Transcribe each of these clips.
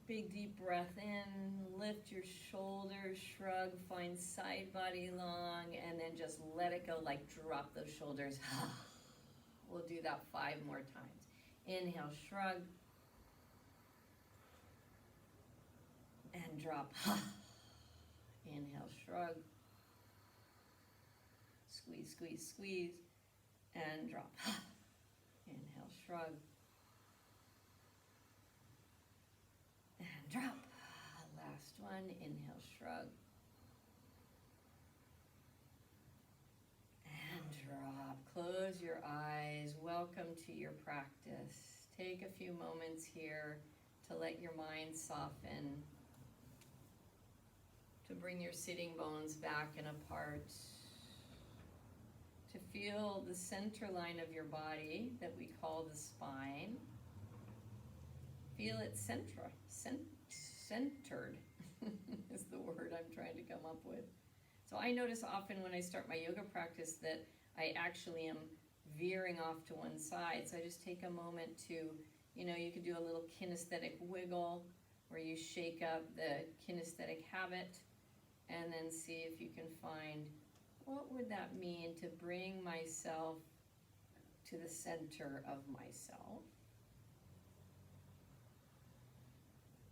Big deep breath in, lift your shoulders, shrug, find side body long, and then just let it go, like drop those shoulders. We'll do that 5 more times. Inhale, shrug, and drop. Inhale, shrug, squeeze, squeeze, squeeze, and drop. Inhale, shrug, and drop. Last one, inhale, shrug, and drop. Close your eyes. Welcome to your practice. Take a few moments here to let your mind soften, to bring your sitting bones back and apart, to feel the center line of your body that we call the spine. Feel it centered is the word I'm trying to come up with. So I notice often when I start my yoga practice that I actually am veering off to one side. So I just take a moment to, you could do a little kinesthetic wiggle where you shake up the kinesthetic habit and then see if you can find what would that mean to bring myself to the center of myself.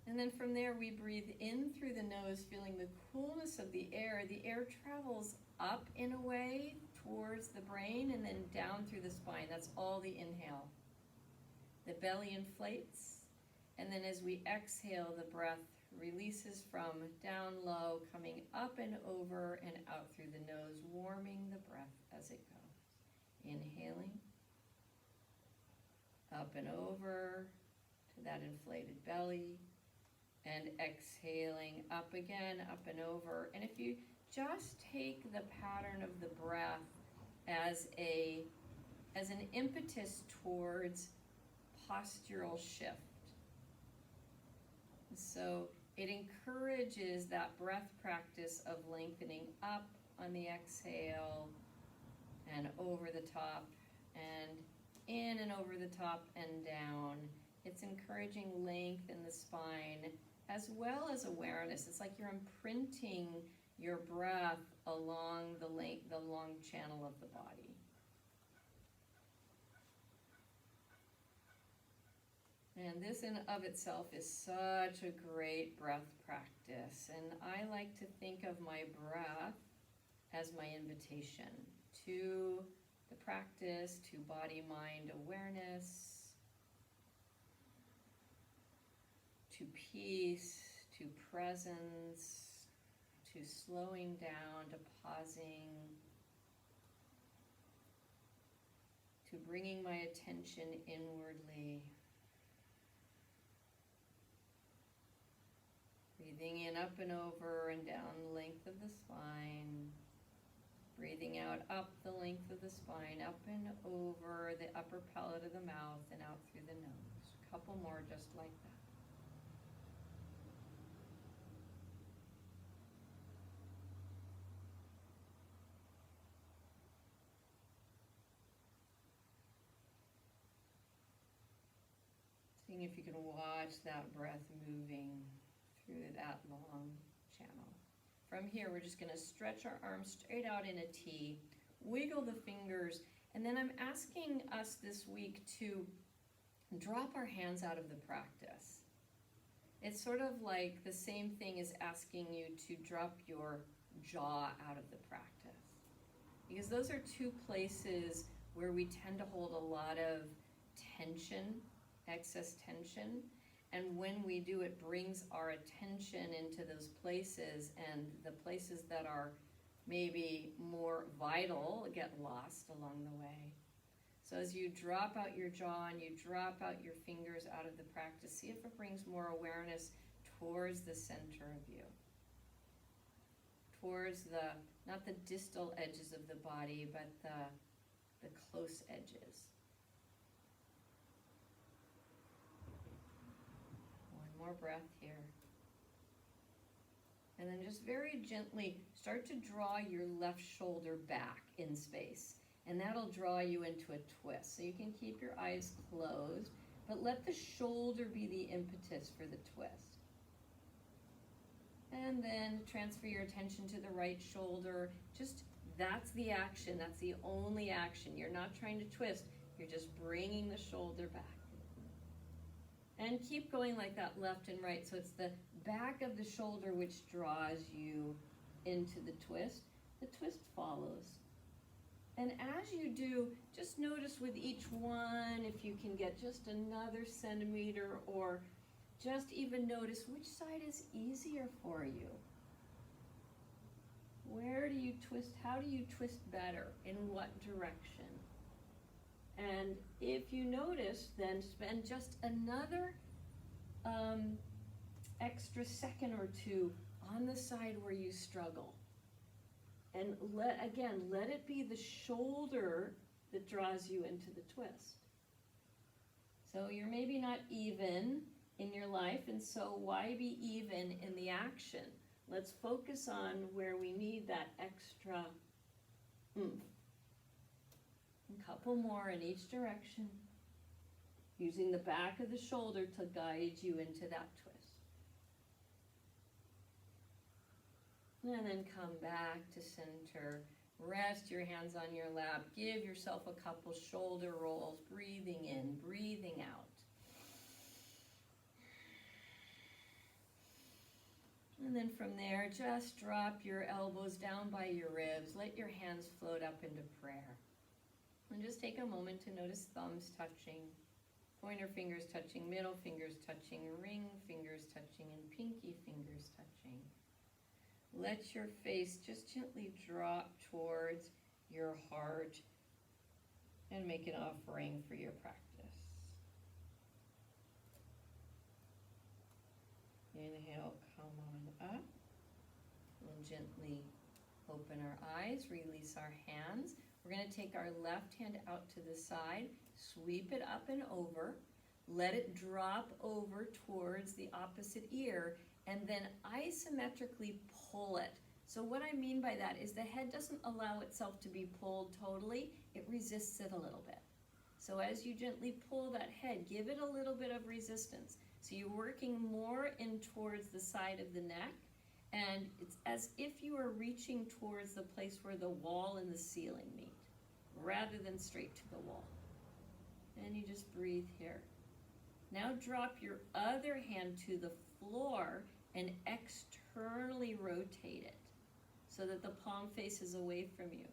And then from there we breathe in through the nose, feeling the coolness of the air. The air travels up in a way towards the brain and then down through the spine. That's all the inhale. The belly inflates, and then as we exhale, the breath releases from down low, coming up and over and out through the nose, warming the breath as it goes. Inhaling, up and over to that inflated belly, and exhaling up again, up and over. And if you just take the pattern of the breath as an impetus towards postural shift. So it encourages that breath practice of lengthening up on the exhale and over the top and in and over the top and down. It's encouraging length in the spine as well as awareness. It's like you're imprinting your breath along the long channel of the body. And this in of itself is such a great breath practice. And I like to think of my breath as my invitation to the practice, to body-mind awareness, to peace, to presence, to slowing down, to pausing, to bringing my attention inwardly. Breathing in up and over and down the length of the spine. Breathing out up the length of the spine, up and over the upper palate of the mouth and out through the nose. A couple more just like that. Seeing if you can watch that breath moving through that long channel. From here, we're just going to stretch our arms straight out in a T, wiggle the fingers, and then I'm asking us this week to drop our hands out of the practice. It's sort of like the same thing as asking you to drop your jaw out of the practice. Because those are two places where we tend to hold a lot of tension, excess tension. And when we do, it brings our attention into those places, and the places that are maybe more vital get lost along the way. So as you drop out your jaw and you drop out your fingers out of the practice, see if it brings more awareness towards the center of you. Towards not the distal edges of the body, but the close edges. More breath here. And then just very gently start to draw your left shoulder back in space. And that'll draw you into a twist. So you can keep your eyes closed, but let the shoulder be the impetus for the twist. And then transfer your attention to the right shoulder. Just, that's the action, that's the only action. You're not trying to twist, you're just bringing the shoulder back. And keep going like that, left and right, so it's the back of the shoulder which draws you into the twist. The twist follows. And as you do, just notice with each one if you can get just another centimeter, or just even notice which side is easier for you. Where do you twist? How do you twist better? In what direction? And if you notice, then spend just another extra second or two on the side where you struggle. And let it be the shoulder that draws you into the twist. So you're maybe not even in your life, and so why be even in the action? Let's focus on where we need that extra oomph. A couple more in each direction, using the back of the shoulder to guide you into that twist. And then come back to center. Rest your hands on your lap. Give yourself a couple shoulder rolls, breathing in, breathing out. And then from there, just drop your elbows down by your ribs. Let your hands float up into prayer. And just take a moment to notice thumbs touching, pointer fingers touching, middle fingers touching, ring fingers touching, and pinky fingers touching. Let your face just gently drop towards your heart and make an offering for your practice. Inhale, come on up. And gently open our eyes, release our hands. We're going to take our left hand out to the side, sweep it up and over, let it drop over towards the opposite ear, and then isometrically pull it. So what I mean by that is the head doesn't allow itself to be pulled totally, it resists it a little bit. So as you gently pull that head, give it a little bit of resistance. So you're working more in towards the side of the neck, and it's as if you are reaching towards the place where the wall and the ceiling meet, rather than straight to the wall. And you just breathe here. Now drop your other hand to the floor and externally rotate it so that the palm faces away from you.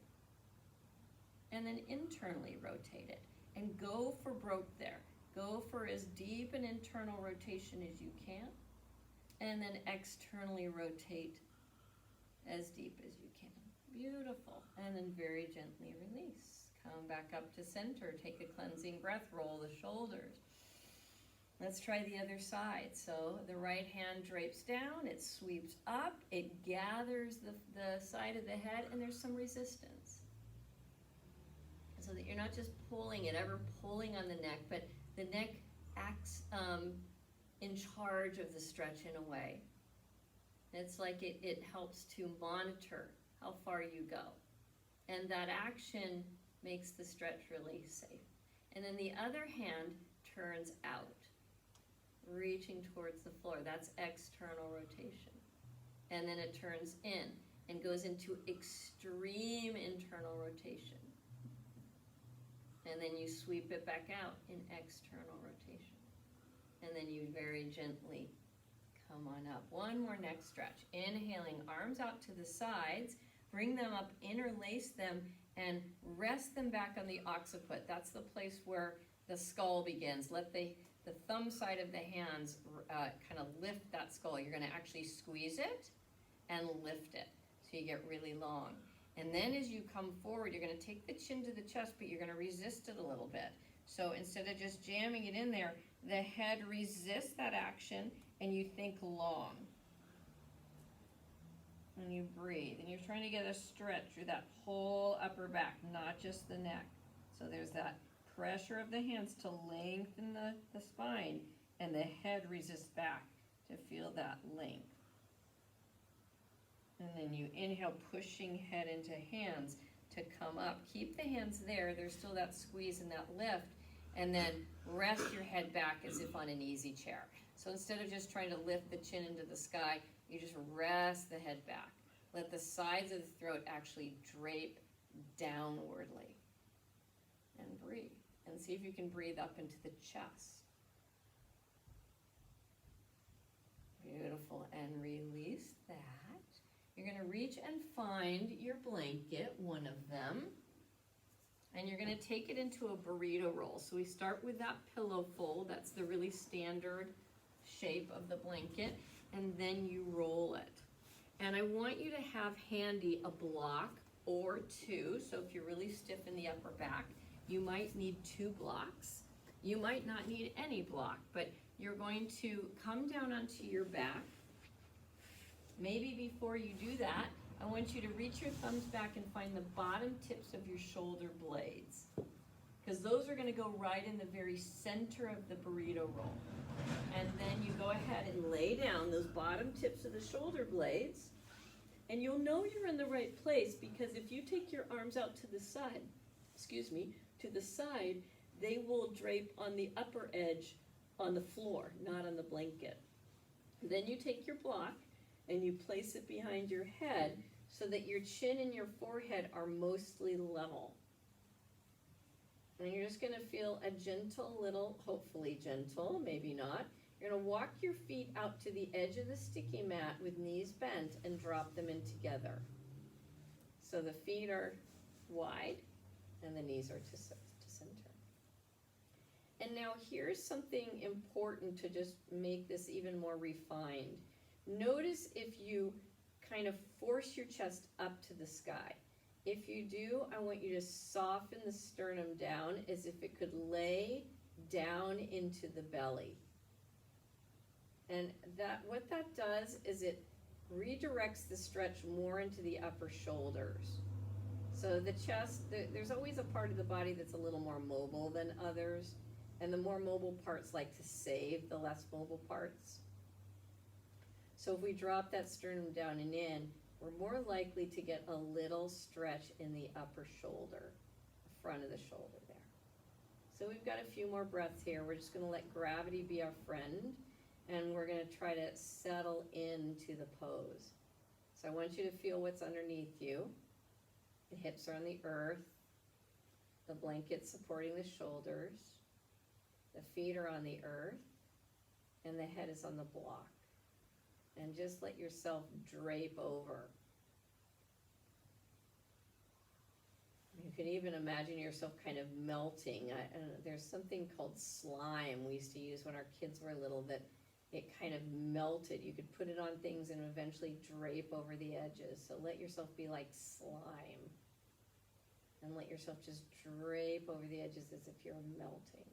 And then internally rotate it and go for broke there. Go for as deep an internal rotation as you can, and then externally rotate as deep as you can. Beautiful. And then very gently release. Come back up to center. Take a cleansing breath. Roll the shoulders. Let's try the other side. So the right hand drapes down. It sweeps up. It gathers the side of the head, and there's some resistance. So that you're not just pulling it, ever pulling on the neck, but the neck acts in charge of the stretch in a way. It's like it helps to monitor how far you go. And that action makes the stretch really safe. And then the other hand turns out, reaching towards the floor. That's external rotation. And then it turns in and goes into extreme internal rotation. And then you sweep it back out in external rotation. And then you very gently come on up. One more neck stretch. Inhaling, arms out to the sides. Bring them up, interlace them, and rest them back on the occiput. That's the place where the skull begins. Let the thumb side of the hands kind of lift that skull. You're going to actually squeeze it and lift it so you get really long. And then as you come forward, you're going to take the chin to the chest, but you're going to resist it a little bit. So instead of just jamming it in there, the head resists that action, and you think long. And you breathe. And you're trying to get a stretch through that whole upper back, not just the neck. So there's that pressure of the hands to lengthen the spine, and the head resists back to feel that length. And then you inhale, pushing head into hands to come up. Keep the hands there. There's still that squeeze and that lift. And then rest your head back as if on an easy chair. So instead of just trying to lift the chin into the sky, you just rest the head back. Let the sides of the throat actually drape downwardly. And breathe. And see if you can breathe up into the chest. Beautiful. And release that. You're going to reach and find your blanket, one of them. And you're going to take it into a burrito roll. So we start with that pillow fold. That's the really standard shape of the blanket. And then you roll it. And I want you to have handy a block or two. So if you're really stiff in the upper back, you might need 2 blocks. You might not need any block, but you're going to come down onto your back. Maybe before you do that, I want you to reach your thumbs back and find the bottom tips of your shoulder blades, because those are going to go right in the very center of the burrito roll. And then you go ahead and lay down those bottom tips of the shoulder blades, and you'll know you're in the right place, because if you take your arms out to the side, they will drape on the upper edge on the floor, not on the blanket. Then you take your block and you place it behind your head so that your chin and your forehead are mostly level. And you're just going to feel a gentle little, hopefully gentle, maybe not. You're going to walk your feet out to the edge of the sticky mat with knees bent and drop them in together. So the feet are wide and the knees are to center. And now here's something important to just make this even more refined. Notice if you kind of force your chest up to the sky. If you do, I want you to soften the sternum down as if it could lay down into the belly. And what that does is it redirects the stretch more into the upper shoulders. So the chest, there's always a part of the body that's a little more mobile than others. And the more mobile parts like to save the less mobile parts. So if we drop that sternum down and in, we're more likely to get a little stretch in the upper shoulder, the front of the shoulder there. So we've got a few more breaths here. We're just going to let gravity be our friend, and we're going to try to settle into the pose. So I want you to feel what's underneath you. The hips are on the earth, the blanket supporting the shoulders. The feet are on the earth, and the head is on the block. And just let yourself drape over. You can even imagine yourself kind of melting. There's something called slime we used to use when our kids were little that it kind of melted. You could put it on things and eventually drape over the edges. So let yourself be like slime. And let yourself just drape over the edges as if you're melting.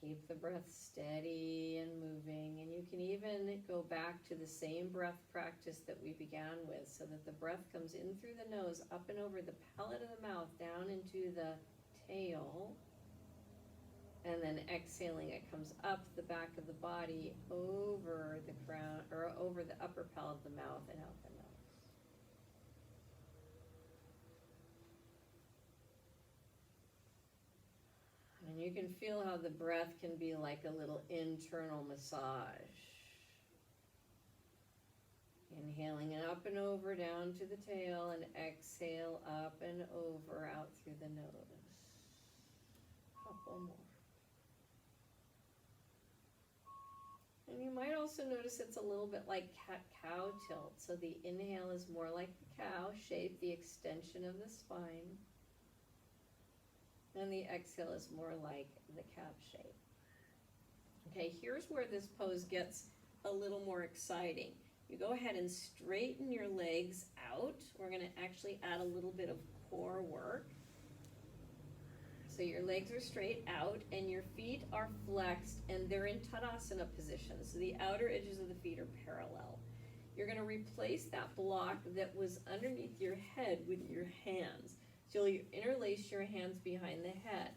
Keep the breath steady and moving, and you can even go back to the same breath practice that we began with, so that the breath comes in through the nose, up and over the palate of the mouth, down into the tail, and then exhaling, it comes up the back of the body, over the crown, or over the upper palate of the mouth and out the nose. And you can feel how the breath can be like a little internal massage. Inhaling it up and over down to the tail, and exhale up and over out through the nose. Couple more. And you might also notice it's a little bit like cat-cow tilt. So the inhale is more like the cow shape, the extension of the spine. And the exhale is more like the cap shape. Okay, here's where this pose gets a little more exciting. You go ahead and straighten your legs out. We're going to actually add a little bit of core work. So your legs are straight out and your feet are flexed and they're in Tadasana position. So the outer edges of the feet are parallel. You're going to replace that block that was underneath your head with your hands. So you interlace your hands behind the head.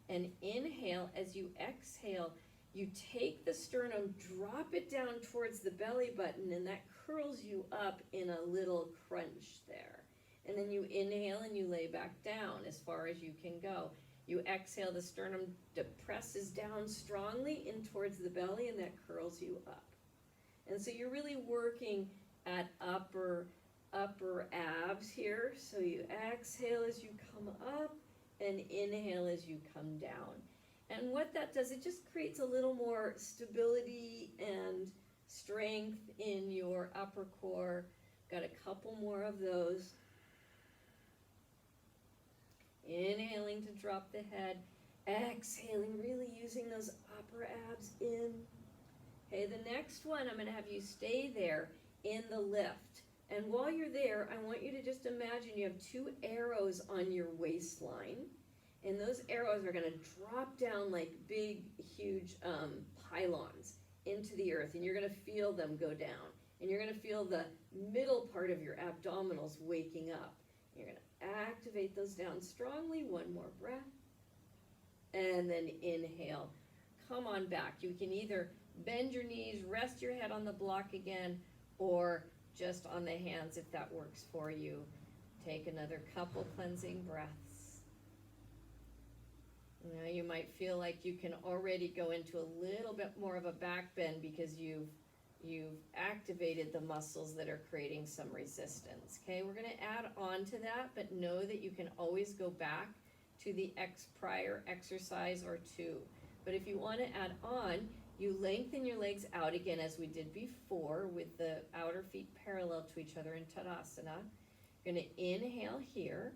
And inhale, as you exhale, you take the sternum, drop it down towards the belly button, and that curls you up in a little crunch there. And then you inhale and you lay back down as far as you can go. You exhale, the sternum depresses down strongly in towards the belly, and that curls you up. And so you're really working at upper abs here. So you exhale as you come up and inhale as you come down. And what that does, it just creates a little more stability and strength in your upper core. Got a couple more of those. Inhaling to drop the head. Exhaling, really using those upper abs in. Okay, the next one, I'm going to have you stay there in the lift. And while you're there, I want you to just imagine you have two arrows on your waistline. And those arrows are going to drop down like big, huge pylons into the earth. And you're going to feel them go down. And you're going to feel the middle part of your abdominals waking up. You're going to activate those down strongly. One more breath. And then inhale. Come on back. You can either bend your knees, rest your head on the block again, or just on the hands if that works for you. Take another couple cleansing breaths. Now you might feel like you can already go into a little bit more of a back bend because you've activated the muscles that are creating some resistance. Okay, we're going to add on to that, but know that you can always go back to the prior exercise or two. But if you want to add on, you lengthen your legs out again as we did before with the outer feet parallel to each other in Tadasana. You're going to inhale here.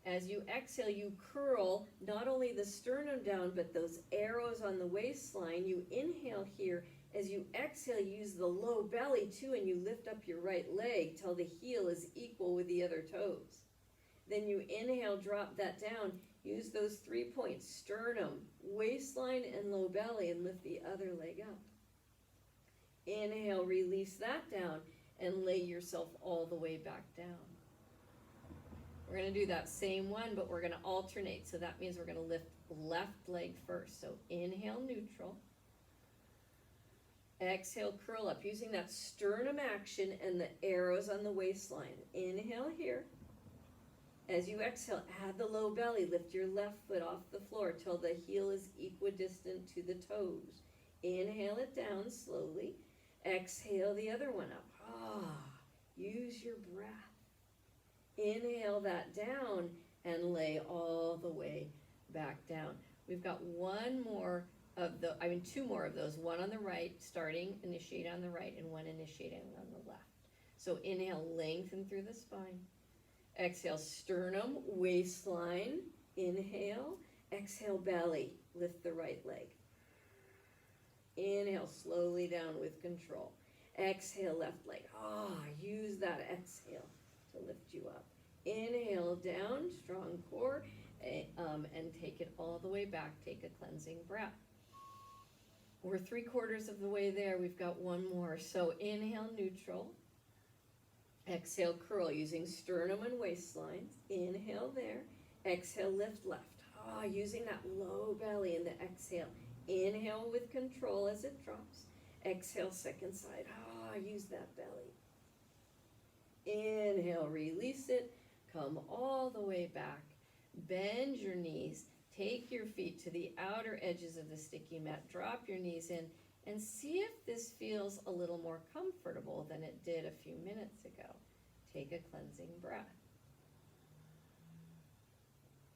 As you exhale, you curl not only the sternum down, but those arrows on the waistline. You inhale here. As you exhale, use the low belly too, and you lift up your right leg till the heel is equal with the other toes. Then you inhale, drop that down. Use those 3 points, sternum, waistline, and low belly, and lift the other leg up. Inhale, release that down, and lay yourself all the way back down. We're going to do that same one, but we're going to alternate. So that means we're going to lift left leg first. So inhale, neutral. Exhale, curl up, using that sternum action and the arrows on the waistline. Inhale here. As you exhale, add the low belly. Lift your left foot off the floor till the heel is equidistant to the toes. Inhale it down slowly. Exhale the other one up. Use your breath. Inhale that down and lay all the way back down. We've got two more of those. One on the right, initiate on the right, and one initiating on the left. So inhale, lengthen through the spine. Exhale, sternum, waistline. Inhale. Exhale, belly. Lift the right leg. Inhale, slowly down with control. Exhale, left leg. Use that exhale to lift you up. Inhale, down, strong core, and take it all the way back. Take a cleansing breath. We're 3/4 of the way there. We've got one more. So inhale, neutral. Exhale, curl using sternum and waistline. Inhale there. Exhale, lift left. Using that low belly in the exhale. Inhale with control as it drops. Exhale, second side. Use that belly. Inhale, release it. Come all the way back. Bend your knees. Take your feet to the outer edges of the sticky mat. Drop your knees in and see if this feels a little more comfortable than it did a few minutes ago. Take a cleansing breath.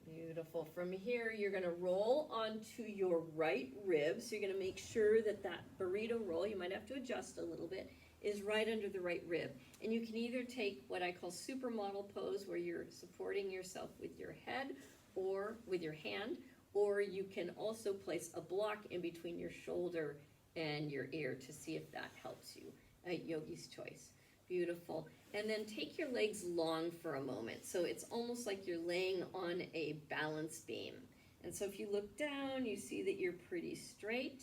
Beautiful. From here, you're going to roll onto your right rib. So you're going to make sure that burrito roll, you might have to adjust a little bit, is right under the right rib. And you can either take what I call supermodel pose, where you're supporting yourself with your head or with your hand, or you can also place a block in between your shoulder and your ear to see if that helps you. Yogi's choice. Beautiful. And then take your legs long for a moment. So it's almost like you're laying on a balance beam. And so if you look down, you see that you're pretty straight.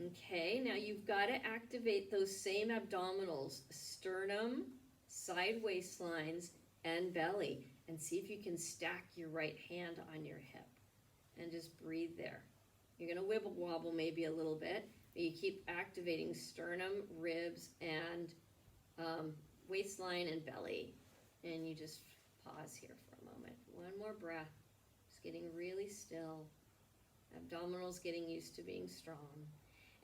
Okay, now you've got to activate those same abdominals, sternum, side waistlines, and belly. And see if you can stack your right hand on your hip. And just breathe there. You're going to wibble wobble maybe a little bit, but you keep activating sternum, ribs, and waistline and belly. And you just pause here for a moment. One more breath. Just getting really still. Abdominals getting used to being strong.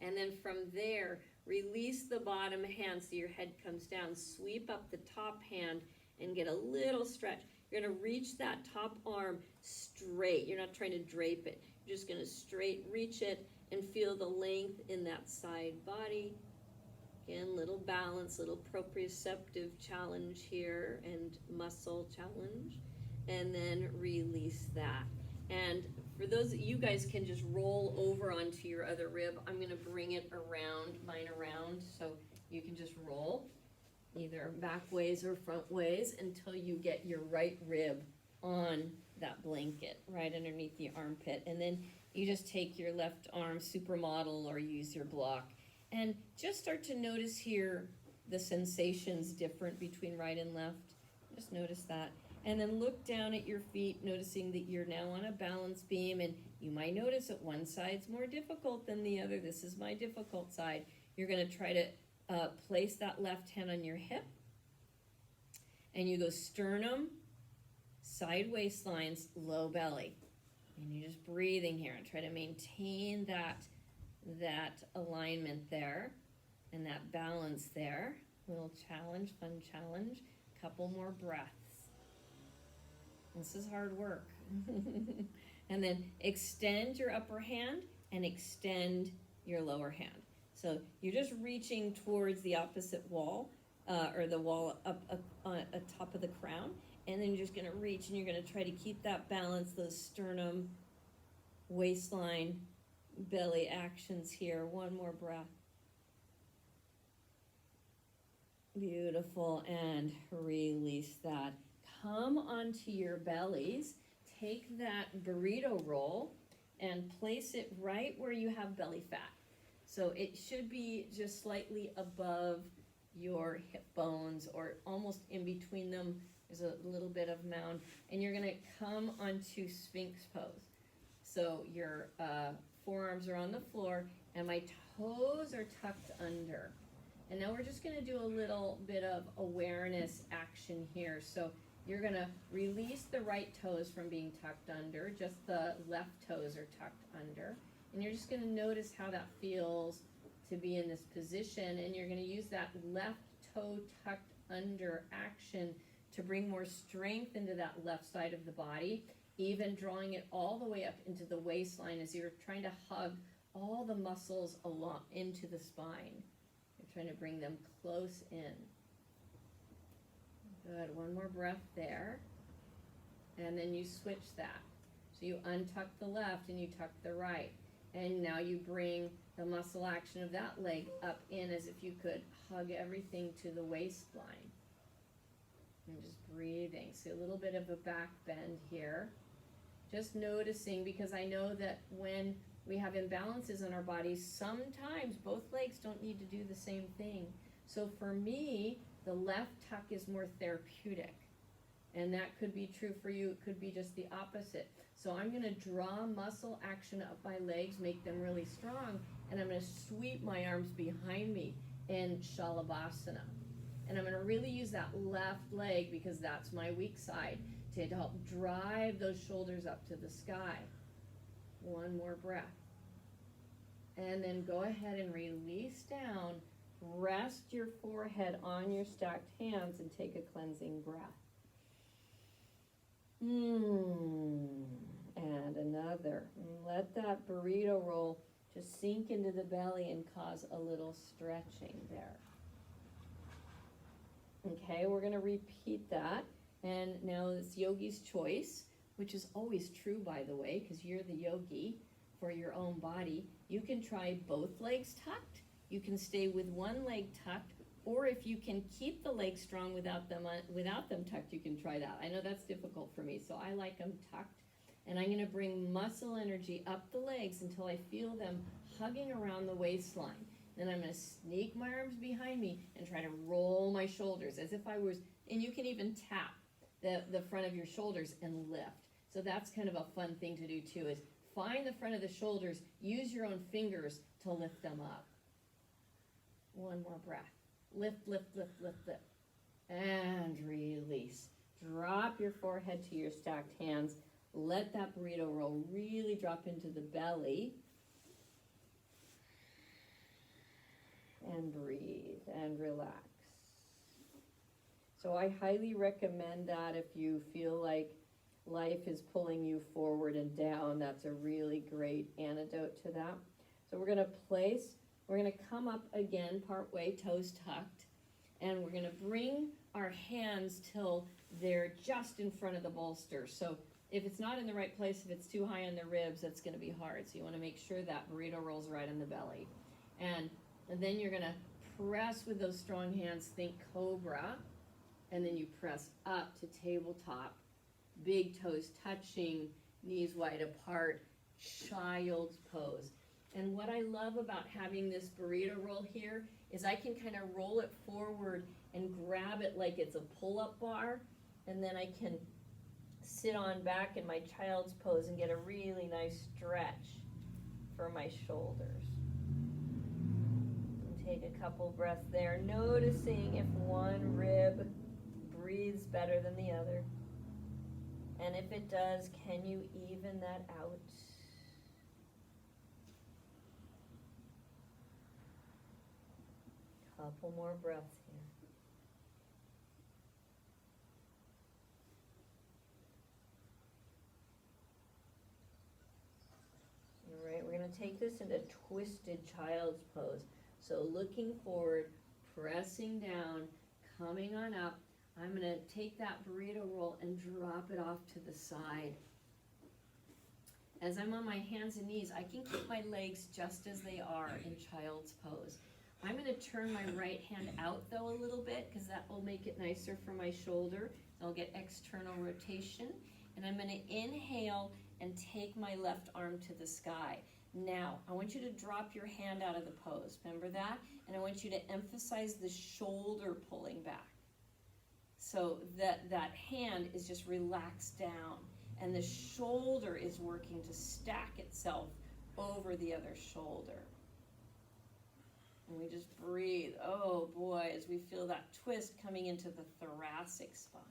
And then from there, release the bottom hand so your head comes down. Sweep up the top hand and get a little stretch. You're gonna reach that top arm straight. You're not trying to drape it. You're just gonna straight reach it and feel the length in that side body. Again, little balance, little proprioceptive challenge here and muscle challenge. And then release that. And for those, you guys can just roll over onto your other rib. I'm gonna bring it around, mine around, so you can just roll either back ways or front ways until you get your right rib on that blanket, right underneath the armpit. And then you just take your left arm, supermodel, or use your block. And just start to notice here the sensations different between right and left. Just notice that. And then look down at your feet, noticing that you're now on a balance beam, and you might notice that one side's more difficult than the other. This is my difficult side. You're gonna try to place that left hand on your hip, and you go sternum, side waistlines, low belly. And you're just breathing here and try to maintain that alignment there and that balance there. Little challenge, fun challenge. Couple more breaths. This is hard work. And then extend your upper hand and extend your lower hand. So you're just reaching towards the opposite wall, or the wall up on top of the crown. And then you're just gonna reach and you're gonna try to keep that balance, those sternum, waistline, belly actions here. One more breath. Beautiful, and release that. Come onto your bellies, take that burrito roll and place it right where you have belly fat. So it should be just slightly above your hip bones or almost in between them. There's a little bit of mound, and you're gonna come onto Sphinx pose. So your forearms are on the floor and my toes are tucked under. And now we're just gonna do a little bit of awareness action here. So you're gonna release the right toes from being tucked under, just the left toes are tucked under. And you're just gonna notice how that feels to be in this position, and you're gonna use that left toe tucked under action to bring more strength into that left side of the body, even drawing it all the way up into the waistline as you're trying to hug all the muscles along into the spine. You're trying to bring them close in. Good, one more breath there. And then you switch that. So you untuck the left and you tuck the right. And now you bring the muscle action of that leg up in as if you could hug everything to the waistline. And just breathing. See a little bit of a back bend here. Just noticing, because I know that when we have imbalances in our bodies, sometimes both legs don't need to do the same thing. So for me, the left tuck is more therapeutic. And that could be true for you. It could be just the opposite. So I'm going to draw muscle action up my legs, make them really strong, and I'm going to sweep my arms behind me in Shalabhasana. And I'm going to really use that left leg, because that's my weak side, to help drive those shoulders up to the sky. One more breath. And then go ahead and release down. Rest your forehead on your stacked hands and take a cleansing breath. And another. Let that burrito roll just sink into the belly and cause a little stretching there. Okay, we're going to repeat that. And now it's yogi's choice, which is always true, by the way, because you're the yogi for your own body. You can try both legs tucked. You can stay with one leg tucked, or if you can keep the legs strong without them tucked, you can try that. I know that's difficult for me, so I like them tucked. And I'm going to bring muscle energy up the legs until I feel them hugging around the waistline. Then I'm going to sneak my arms behind me and try to roll my shoulders as if I was, and you can even tap the front of your shoulders and lift. So that's kind of a fun thing to do too, is find the front of the shoulders, use your own fingers to lift them up. One more breath. Lift, lift, lift, lift, lift. And release. Drop your forehead to your stacked hands. Let that burrito roll really drop into the belly. And breathe and relax. So I highly recommend that if you feel like life is pulling you forward and down. That's a really great antidote to that. So we're gonna come up again partway, toes tucked, and we're gonna bring our hands till they're just in front of the bolster. So if it's not in the right place, if it's too high on the ribs, that's gonna be hard. So you wanna make sure that burrito rolls right in the belly. And then you're gonna press with those strong hands, think cobra, and then you press up to tabletop, big toes touching, knees wide apart, child's pose. And what I love about having this burrito roll here is I can kind of roll it forward and grab it like it's a pull-up bar, and then I can sit on back in my child's pose and get a really nice stretch for my shoulders. And take a couple breaths there, noticing if one rib breathes better than the other. And if it does, can you even that out? Couple more breaths here. All right, we're going to take this into twisted child's pose. So looking forward, pressing down, coming on up. I'm going to take that burrito roll and drop it off to the side. As I'm on my hands and knees, I can keep my legs just as they are in child's pose. I'm going to turn my right hand out though a little bit because that will make it nicer for my shoulder. I'll get external rotation. And I'm going to inhale and take my left arm to the sky. Now, I want you to drop your hand out of the pose. Remember that? And I want you to emphasize the shoulder pulling back. So that hand is just relaxed down. And the shoulder is working to stack itself over the other shoulder. And we just breathe. Oh boy, as we feel that twist coming into the thoracic spine.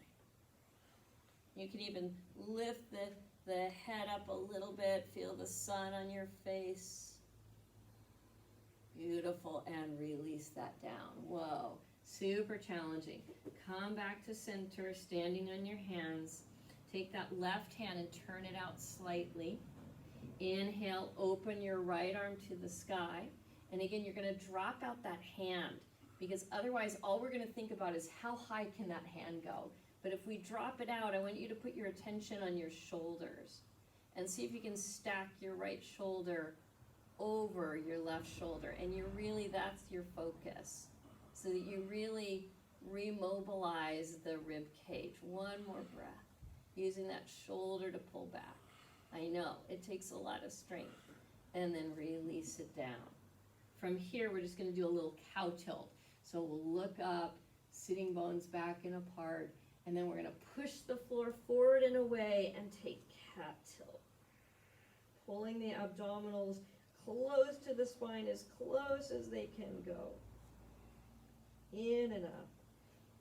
You can even lift the head up a little bit, feel the sun on your face. Beautiful, and release that down. Whoa, super challenging. Come back to center, standing on your hands. Take that left hand and turn it out slightly. Inhale, open your right arm to the sky. And again, you're going to drop out that hand because otherwise all we're going to think about is how high can that hand go. But if we drop it out, I want you to put your attention on your shoulders and see if you can stack your right shoulder over your left shoulder. And that's your focus so that you really remobilize the rib cage. One more breath, using that shoulder to pull back. I know, it takes a lot of strength. And then release it down. From here, we're just going to do a little cow tilt. So we'll look up, sitting bones back and apart, and then we're going to push the floor forward and away and take cat tilt. Pulling the abdominals close to the spine, as close as they can go. In and up.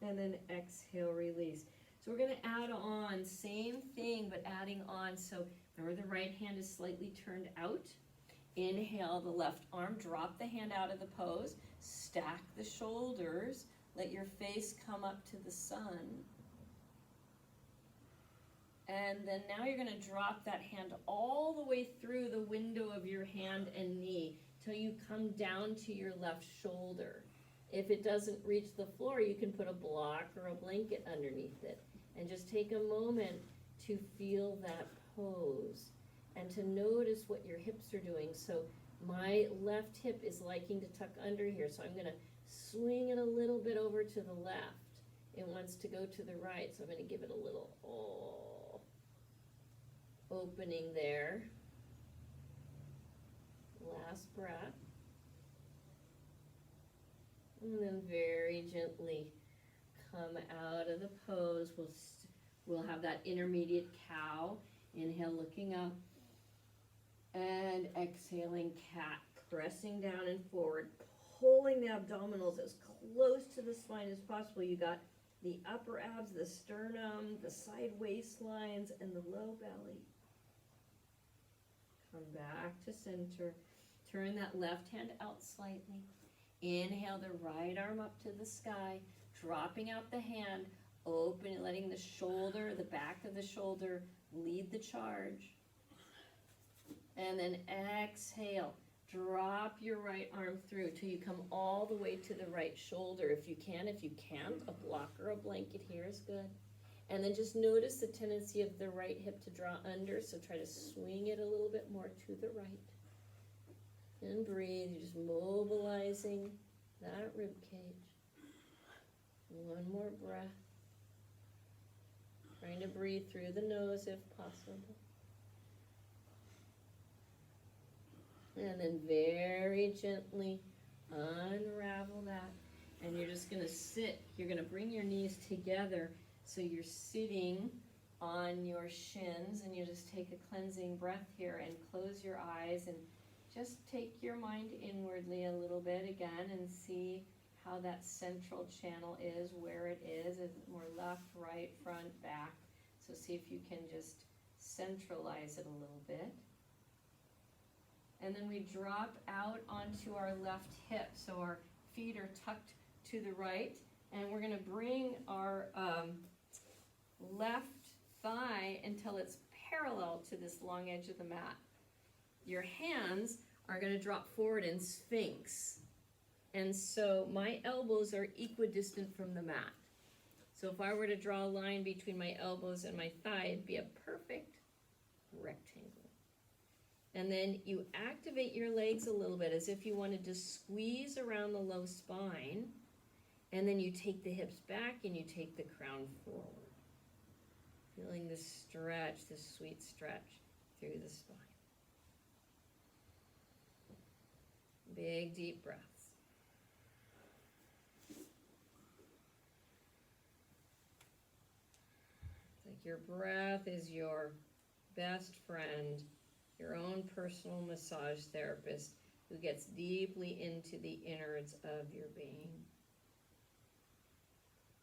And then exhale, release. So we're going to add on, same thing, but adding on. So remember, the right hand is slightly turned out. Inhale the left arm, drop the hand out of the pose, stack the shoulders, let your face come up to the sun. And then now you're going to drop that hand all the way through the window of your hand and knee till you come down to your left shoulder. If it doesn't reach the floor, you can put a block or a blanket underneath it. And just take a moment to feel that pose. And to notice what your hips are doing. So my left hip is liking to tuck under here, so I'm going to swing it a little bit over to the left. It wants to go to the right, so I'm going to give it a little opening there. Last breath. And then very gently come out of the pose. We'll have that intermediate cow. Inhale, looking up. And exhaling cat, pressing down and forward, pulling the abdominals as close to the spine as possible. You got the upper abs, the sternum, the side waistlines, and the low belly. Come back to center. Turn that left hand out slightly. Inhale the right arm up to the sky, dropping out the hand, open, letting the shoulder, the back of the shoulder, lead the charge. And then exhale. Drop your right arm through till you come all the way to the right shoulder. If you can, if you can't, a block or a blanket here is good. And then just notice the tendency of the right hip to draw under, so try to swing it a little bit more to the right. And breathe, you're just mobilizing that rib cage. One more breath. Trying to breathe through the nose if possible. And then very gently unravel that. And you're just gonna sit, you're gonna bring your knees together so you're sitting on your shins, and you just take a cleansing breath here and close your eyes and just take your mind inwardly a little bit again and see how that central channel is, where it is. Is it more left, right, front, back? So see if you can just centralize it a little bit. And then we drop out onto our left hip. So our feet are tucked to the right. And we're going to bring our left thigh until it's parallel to this long edge of the mat. Your hands are going to drop forward in Sphinx. And so my elbows are equidistant from the mat. So if I were to draw a line between my elbows and my thigh, it'd be a perfect rectangle. And then you activate your legs a little bit as if you wanted to squeeze around the low spine. And then you take the hips back and you take the crown forward. Feeling this stretch, this sweet stretch through the spine. Big, deep breaths. It's like your breath is your best friend, your own personal massage therapist who gets deeply into the innards of your being.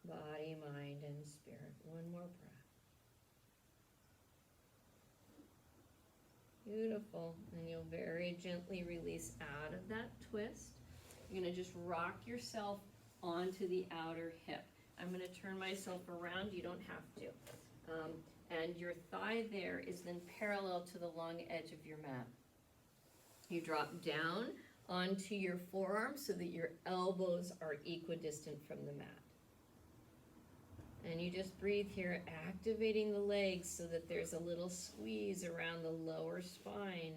Body, mind, and spirit. One more breath. Beautiful. And you'll very gently release out of that twist. You're going to just rock yourself onto the outer hip. I'm going to turn myself around. You don't have to. And your thigh there is then parallel to the long edge of your mat. You drop down onto your forearms so that your elbows are equidistant from the mat. And you just breathe here, activating the legs so that there's a little squeeze around the lower spine.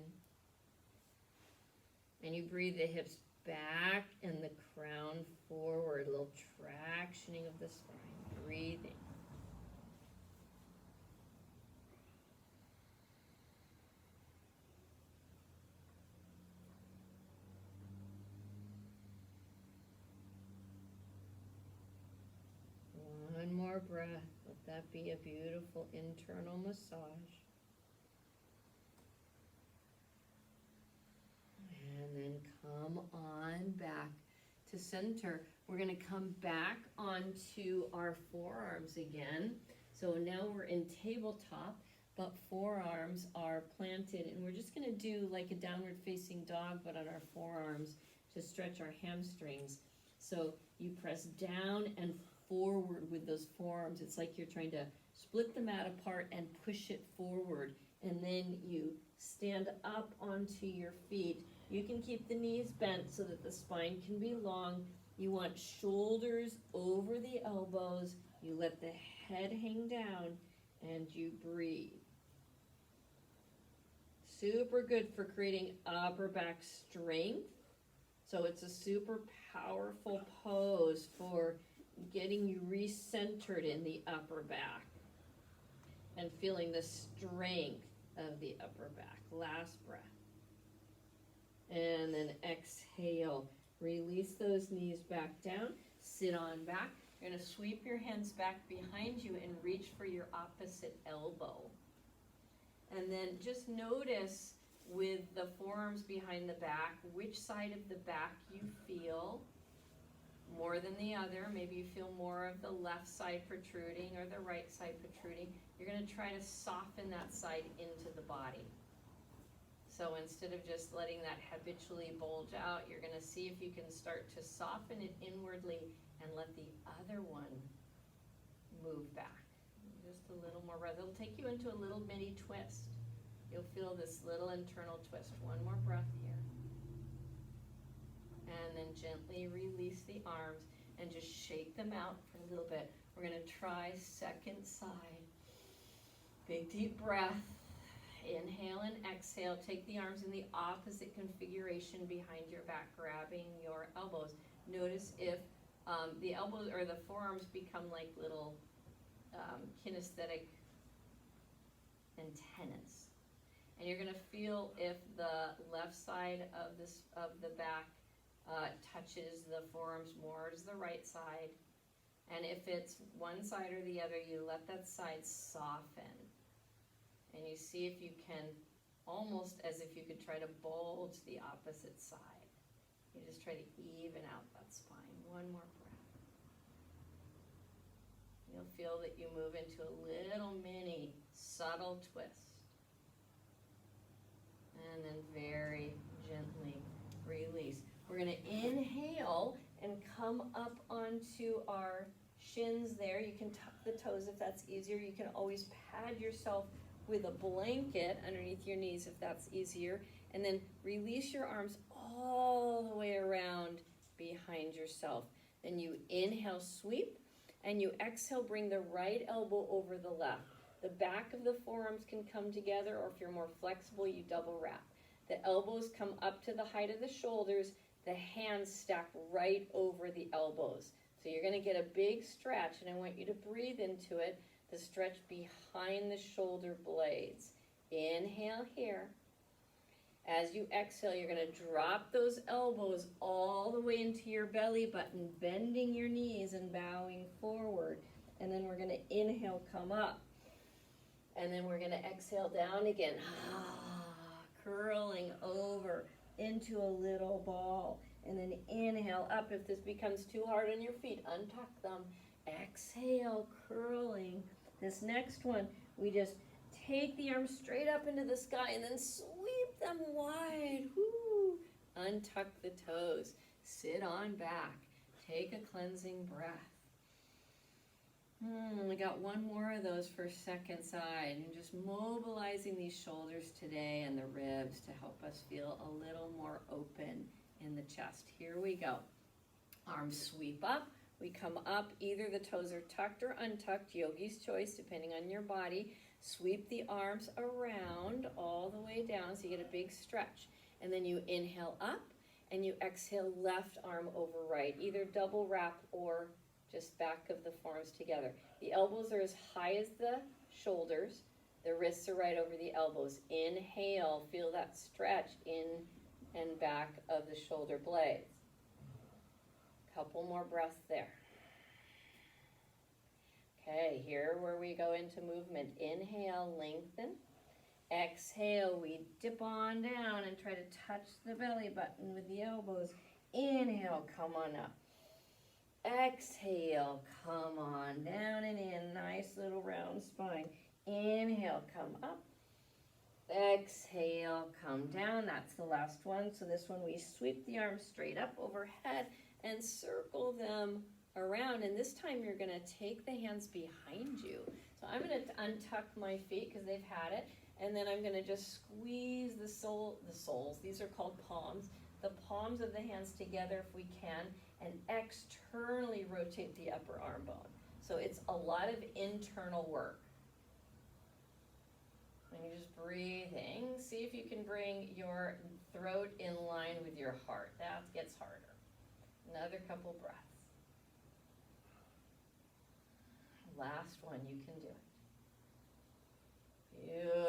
And you breathe the hips back and the crown forward, a little tractioning of the spine, breathing. One more breath. Let that be a beautiful internal massage. And then come on back to center. We're going to come back onto our forearms again. So now we're in tabletop, but forearms are planted. And we're just going to do like a downward facing dog, but on our forearms to stretch our hamstrings. So you press down and forward with those forearms. It's like you're trying to split the mat apart and push it forward. And then you stand up onto your feet. You can keep the knees bent so that the spine can be long. You want shoulders over the elbows. You let the head hang down and you breathe. Super good for creating upper back strength. So it's a super powerful pose for getting you recentered in the upper back and feeling the strength of the upper back. Last breath. And then exhale. Release those knees back down. Sit on back. You're going to sweep your hands back behind you and reach for your opposite elbow. And then just notice with the forearms behind the back, which side of the back you feel. more than the other. Maybe you feel more of the left side protruding or the right side protruding. You're gonna try to soften that side into the body. So instead of just letting that habitually bulge out, you're gonna see if you can start to soften it inwardly and let the other one move back. Just a little more breath. It'll take you into a little mini twist. You'll feel this little internal twist. One more breath here. And then gently release the arms and just shake them out for a little bit. We're gonna try second side. Big deep breath. Inhale and exhale. Take the arms in the opposite configuration behind your back, grabbing your elbows. Notice if the elbows or the forearms become like little kinesthetic antennas. And you're gonna feel if the left side of the back touches the forearms more as the right side. And if it's one side or the other, you let that side soften. And you see if you can, almost as if you could try to bulge the opposite side. You just try to even out that spine. One more breath. You'll feel that you move into a little mini subtle twist. And then very gently release. We're gonna inhale and come up onto our shins there. You can tuck the toes if that's easier. You can always pad yourself with a blanket underneath your knees if that's easier. And then release your arms all the way around behind yourself. Then you inhale, sweep, and you exhale, bring the right elbow over the left. The back of the forearms can come together, or if you're more flexible, you double wrap. The elbows come up to the height of the shoulders. The hands stack right over the elbows. So you're gonna get a big stretch, and I want you to breathe into it, the stretch behind the shoulder blades. Inhale here. As you exhale, you're gonna drop those elbows all the way into your belly button, bending your knees and bowing forward. And then we're gonna inhale, come up. And then we're gonna exhale down again. Curling over into a little ball. And then inhale up. If this becomes too hard on your feet, untuck them. Exhale, curling. This next one, we just take the arms straight up into the sky and then sweep them wide. Woo. Untuck the toes. Sit on back. Take a cleansing breath. We got one more of those for second side. And just mobilizing these shoulders today and the ribs to help us feel a little more open in the chest. Here we go. Arms sweep up. We come up. Either the toes are tucked or untucked. Yogi's choice, depending on your body. Sweep the arms around all the way down so you get a big stretch. And then you inhale up and you exhale left arm over right. Either double wrap or just back of the forearms together. The elbows are as high as the shoulders. The wrists are right over the elbows. Inhale, feel that stretch in and back of the shoulder blades. Couple more breaths there. Okay, here where we go into movement. Inhale, lengthen. Exhale, we dip on down and try to touch the belly button with the elbows. Inhale, come on up. Exhale, come on down and in. Nice little round spine. Inhale, come up. Exhale, come down. That's the last one. So this one we sweep the arms straight up overhead and circle them around. And this time you're going to take the hands behind you. So I'm going to untuck my feet because they've had it. And then I'm going to just squeeze the soles. These are called palms. The palms of the hands together if we can. And externally rotate the upper arm bone. So it's a lot of internal work. And you're just breathing. See if you can bring your throat in line with your heart. That gets harder. Another couple breaths. Last one, you can do it.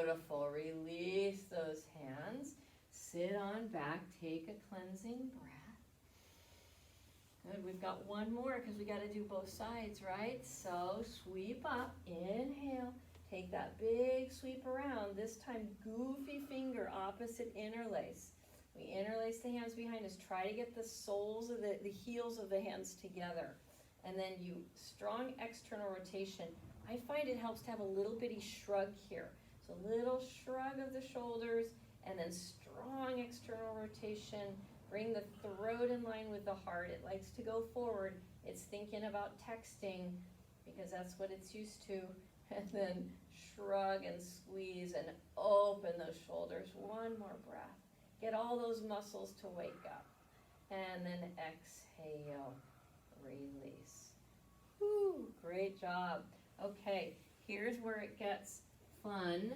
Beautiful. Release those hands. Sit on back. Take a cleansing breath. Good. We've got one more because we got to do both sides, right? So sweep up. Inhale. Take that big sweep around. This time, goofy finger, opposite interlace. We interlace the hands behind us. Try to get the soles of the heels of the hands together. And then you, strong external rotation. I find it helps to have a little bitty shrug here. So little shrug of the shoulders, and then strong external rotation. Bring the throat in line with the heart. It likes to go forward. It's thinking about texting because that's what it's used to. And then shrug and squeeze and open those shoulders. One more breath. Get all those muscles to wake up. And then exhale, release. Woo, great job. Okay, here's where it gets fun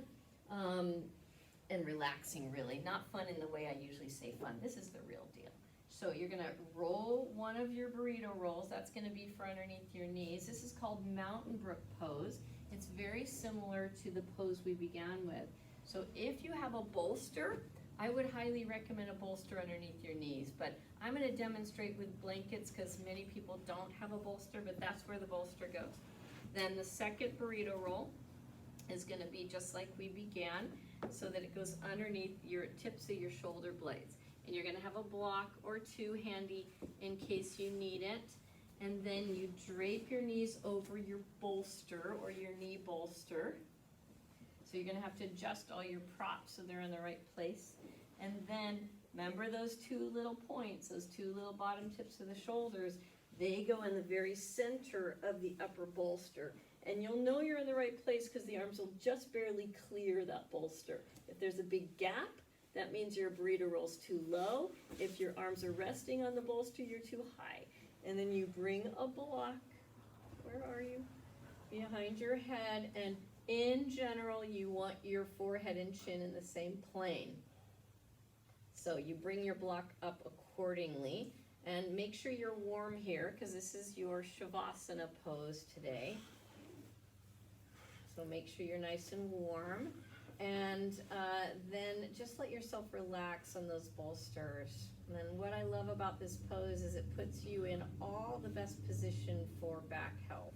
and relaxing, really. Not fun in the way I usually say fun. This is the real deal. So you're gonna roll one of your burrito rolls. That's gonna be for underneath your knees. This is called Mountain Brook pose. It's very similar to the pose we began with. So if you have a bolster, I would highly recommend a bolster underneath your knees, but I'm gonna demonstrate with blankets because many people don't have a bolster, but that's where the bolster goes. Then the second burrito roll is gonna be just like we began, so that it goes underneath your tips of your shoulder blades. And you're gonna have a block or two handy in case you need it. And then you drape your knees over your bolster or your knee bolster. So you're gonna have to adjust all your props so they're in the right place. And then remember those two little points, those two little bottom tips of the shoulders, they go in the very center of the upper bolster. And you'll know you're in the right place because the arms will just barely clear that bolster. If there's a big gap, that means your burrito roll's too low. If your arms are resting on the bolster, you're too high. And then you bring a block, where are you? Behind your head, and in general, you want your forehead and chin in the same plane. So you bring your block up accordingly, and make sure you're warm here, because this is your Shavasana pose today. So make sure you're nice and warm, and then just let yourself relax on those bolsters. And then what I love about this pose is it puts you in all the best position for back health.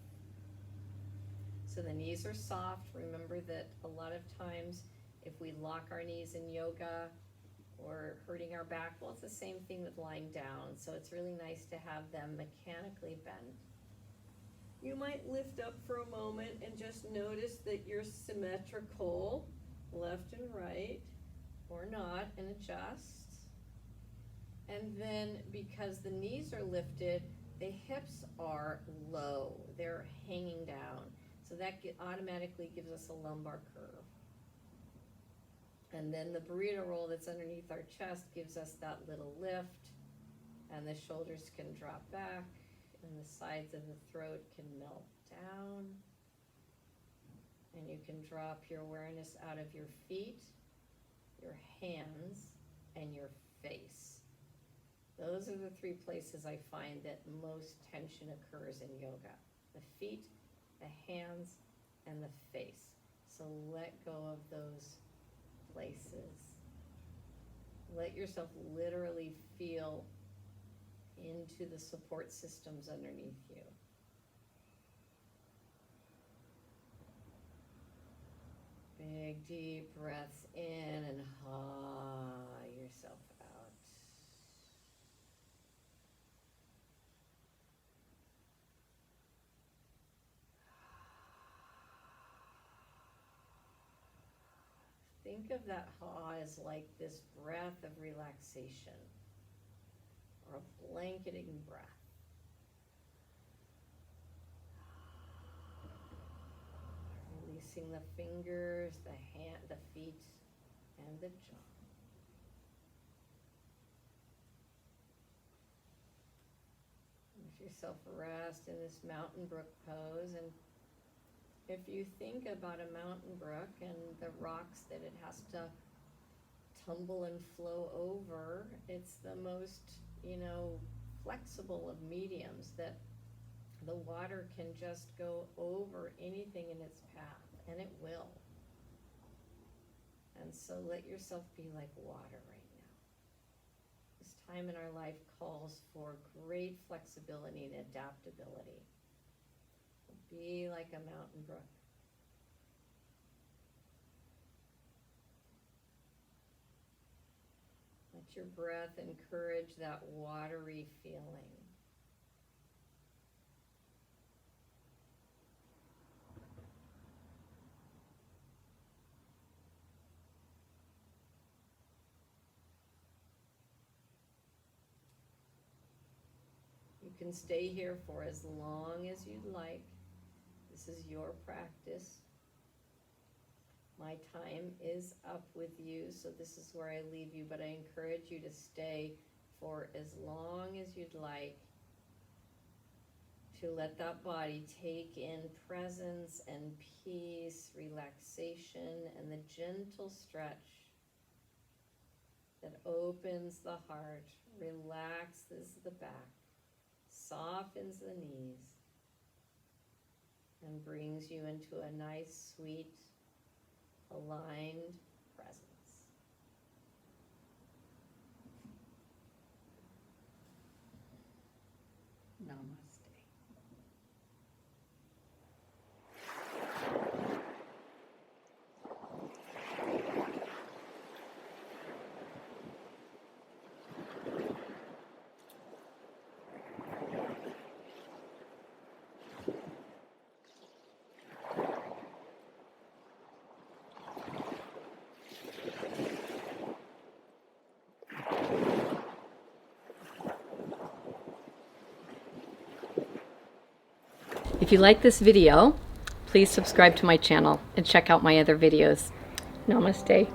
So the knees are soft. Remember that a lot of times if we lock our knees in yoga or hurting our back, well, it's the same thing with lying down. So it's really nice to have them mechanically bent. You might lift up for a moment and just notice that you're symmetrical, left and right, or not, and adjust. And then because the knees are lifted, the hips are low. They're hanging down. So that automatically gives us a lumbar curve. And then the burrito roll that's underneath our chest gives us that little lift, and the shoulders can drop back, and the sides of the throat can melt down. And you can drop your awareness out of your feet, your hands, and your face. Those are the three places I find that most tension occurs in yoga. The feet, the hands, and the face. So let go of those places. Let yourself literally feel into the support systems underneath you. Big deep breaths in and yourself out. Think of that as like this breath of relaxation, or a blanketing breath. Releasing the fingers, the hand, the feet, and the jaw. Let yourself rest in this mountain brook pose, and if you think about a mountain brook and the rocks that it has to tumble and flow over, it's the most, flexible of mediums, that the water can just go over anything in its path, and it will. And so let yourself be like water right now. This time in our life calls for great flexibility and adaptability. Be like a mountain brook. Let your breath encourage that watery feeling. You can stay here for as long as you'd like. This is your practice. My time is up with you, so this is where I leave you, but I encourage you to stay for as long as you'd like, to let that body take in presence and peace, relaxation, and the gentle stretch that opens the heart, relaxes the back, softens the knees, and brings you into a nice, sweet, aligned presence. Namaste. If you like this video, please subscribe to my channel and check out my other videos. Namaste.